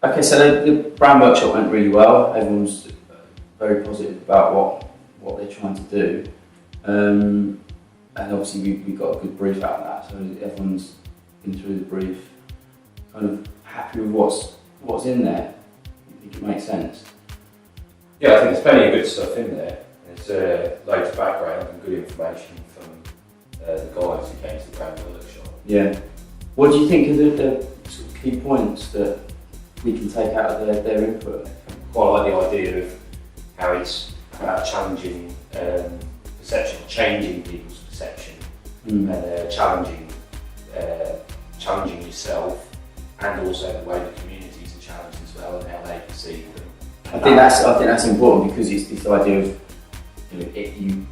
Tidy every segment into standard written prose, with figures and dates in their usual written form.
Okay, so the brand workshop went really well. Everyone's very positive about what they're trying to do, and obviously we got a good brief out of that. So everyone's been through the brief, kind of happy with what's in there. I think it makes sense. Yeah, I think there's plenty of good stuff in there. There's loads of background and good information from the guys who came to the brand workshop. Yeah. What do you think are the sort of key points that we can take out of their input? Quite like the idea of how it's about challenging perception, changing people's perception, and challenging yourself, and also the way the communities are challenged as well, and how they perceive them. I think that's important, because it's this idea of you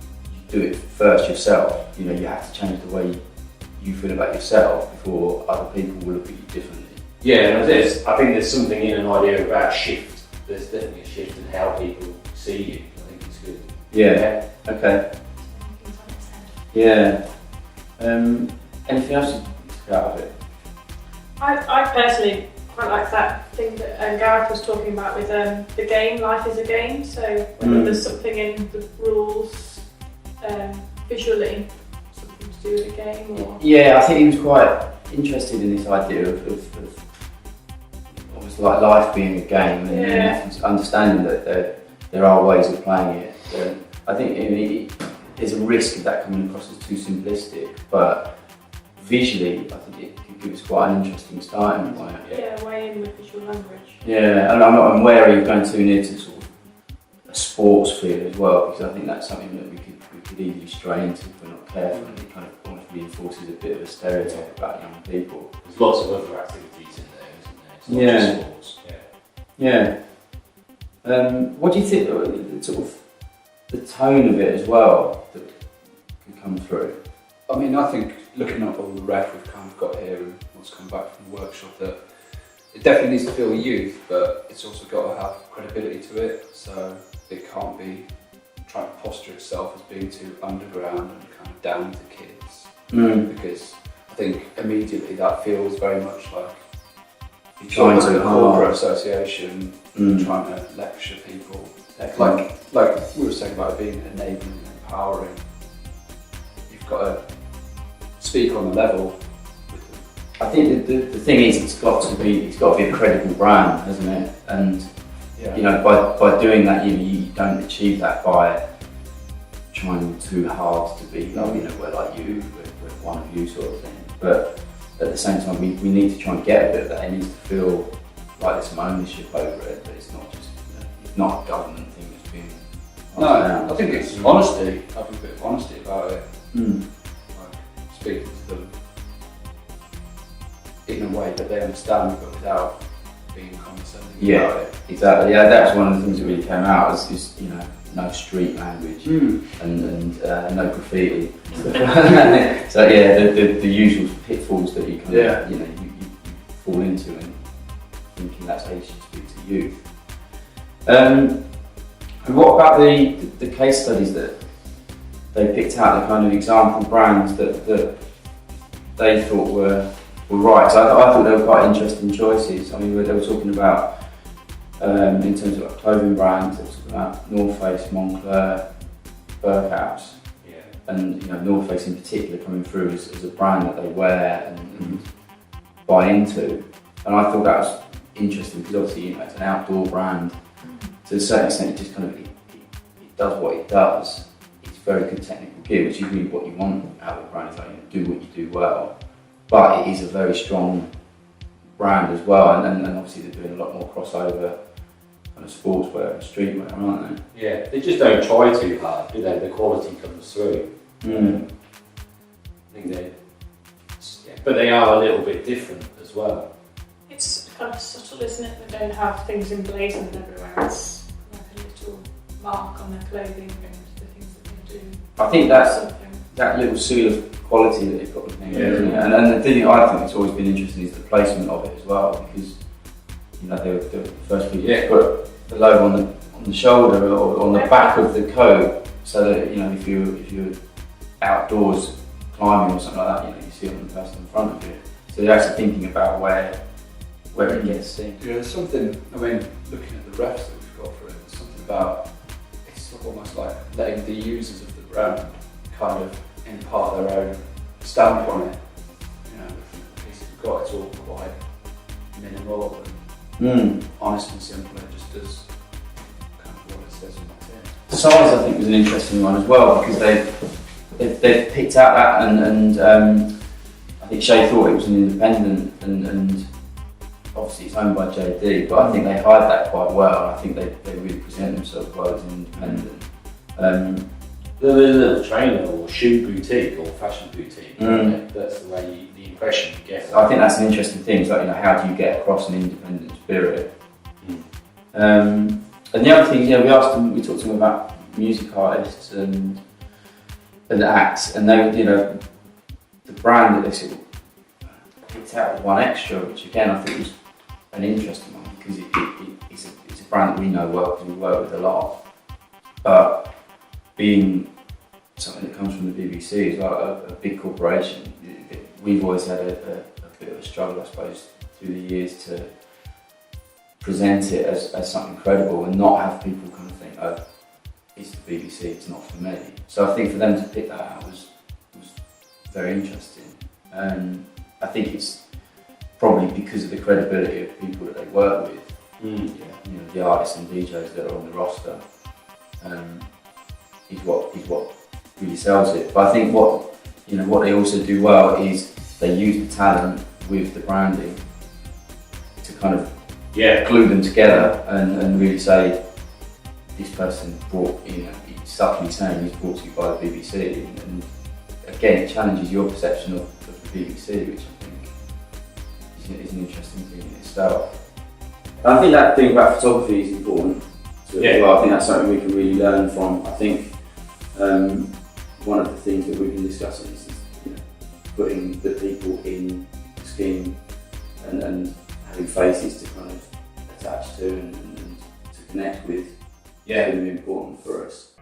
do it first yourself. You have to change the way you feel about yourself before other people will look at you differently. Yeah, and I think there's something in an idea about shift. There's definitely a shift in how people see you. I think it's good. Yeah. Okay. Yeah. Anything else you took out of it? I personally quite like that thing that Gareth was talking about with the game. Life is a game. So whether there's something in the rules visually, something to do with the game, or yeah, I think he was quite interested in this idea of almost like life being a game, and understanding that there are ways of playing it. I think there's a risk of that coming across as too simplistic, but visually, I think it could give us quite an interesting starting point. Yeah, way in with visual language. Yeah, and I'm wary of going too near to sort of a sports feel as well, because I think that's something that we could easily stray into if we're not careful, and it kind of almost reinforces a bit of a stereotype about young people. There's lots of other activities in there, isn't there? It's not just sports. Yeah. What do you think, sort of the tone of it as well, that can come through? I mean, I think looking at all the ref we've kind of got here and what's come back from the workshop, that it definitely needs to feel youth, but it's also got to have credibility to it, so it can't be trying to posture itself as being too underground and kind of down to kids. Because I think immediately that feels very much like you're trying to corporate association, trying to lecture people. Like we were saying about it being enabling and empowering. You've got to speak on the level with them. I think the thing is, it's got to be a credible brand, hasn't it? And by doing that, you don't achieve that by trying too hard to be, we're like you, we're one of you sort of thing. But at the same time, we need to try and get a bit of that. It needs to feel like there's some ownership over it, but it's not just, it's not a government thing that's being. No, I think it's honesty, having a bit of honesty about it. Like speaking to them in a way that they understand, but without being condescending about it. Exactly. Yeah, that's one of the things that really came out, is no street language and no graffiti. So yeah, the usual pitfalls that you kind of you fall into, and thinking that's how you should speak to youth. And what about the case studies that they picked out, the kind of example brands that they thought were right? So I thought they were quite interesting choices. I mean, they were talking about, in terms of clothing brands, they were talking about North Face, Moncler, Berghaus, and North Face in particular coming through as a brand that they wear and buy into. And I thought that was interesting, because obviously it's an outdoor brand. To a certain extent, it just kind of it does what it does. It's very good technical gear, which is really what you want out of a brand. Is like, do what you do well, but it is a very strong brand as well. And obviously they're doing a lot more crossover kind of sportswear and streetwear, aren't they? Yeah, they just don't try too hard, do they? The quality comes through. I think but they are a little bit different as well. It's kind of subtle, isn't it? They don't have things emblazoned everywhere. It's like a little mark on their clothing and the things that they do. I think that's that little seal of quality that they've got with them, isn't it? And the thing I think that's always been interesting is the placement of it as well, because they were the first people to put the logo on the shoulder or on the back of the coat, so that if you're outdoors climbing or something like that, you know, you see it on the person in front of you. So you're actually thinking about where it gets seen. Yeah, there's something, I mean, looking at the refs that we've got for it, there's something about, it's almost like letting the users of the brand kind of impart their own stamp on it. You know, the pieces we've got, it's all quite minimal and honest and simple. It just does kind of what it says on the tin. The size, I think, was an interesting one as well, because they've picked out that, and I think Shay thought it was an independent, and obviously it's owned by JD, but I think they hide that quite well. I think they really present themselves well as an independent. The little trainer or shoe boutique or fashion boutique, that's the way the impression you get. I think that's an interesting thing. It's like, you know, how do you get across an independent spirit? And the other thing, you know, we talked to them about music artists and acts, and they, you know, the brand that they sort of picked out was One Extra, which again I think was an interesting one, because it's a brand that we know well, because we work with a lot, but being something that comes from the BBC is like a big corporation. We've always had a bit of a struggle, I suppose, through the years to present it as something credible and not have people kind of think, oh, it's the BBC, it's not for me. So I think for them to pick that out was very interesting. I think it's probably because of the credibility of people that they work with, you know, the artists and DJs that are on the roster, is what really sells it. But I think what they also do well is they use the talent with the branding to kind of glue them together and really say, this person brought, you know, it's subtly saying he's brought to you by the BBC, and again it challenges your perception of the BBC, which I think is an interesting thing in itself. I think that thing about photography is important as well. I think that's something we can really learn from. I think one of the things that we've been discussing is, you know, putting the people in the scheme and having faces to kind of attach to and to connect with. Really important for us.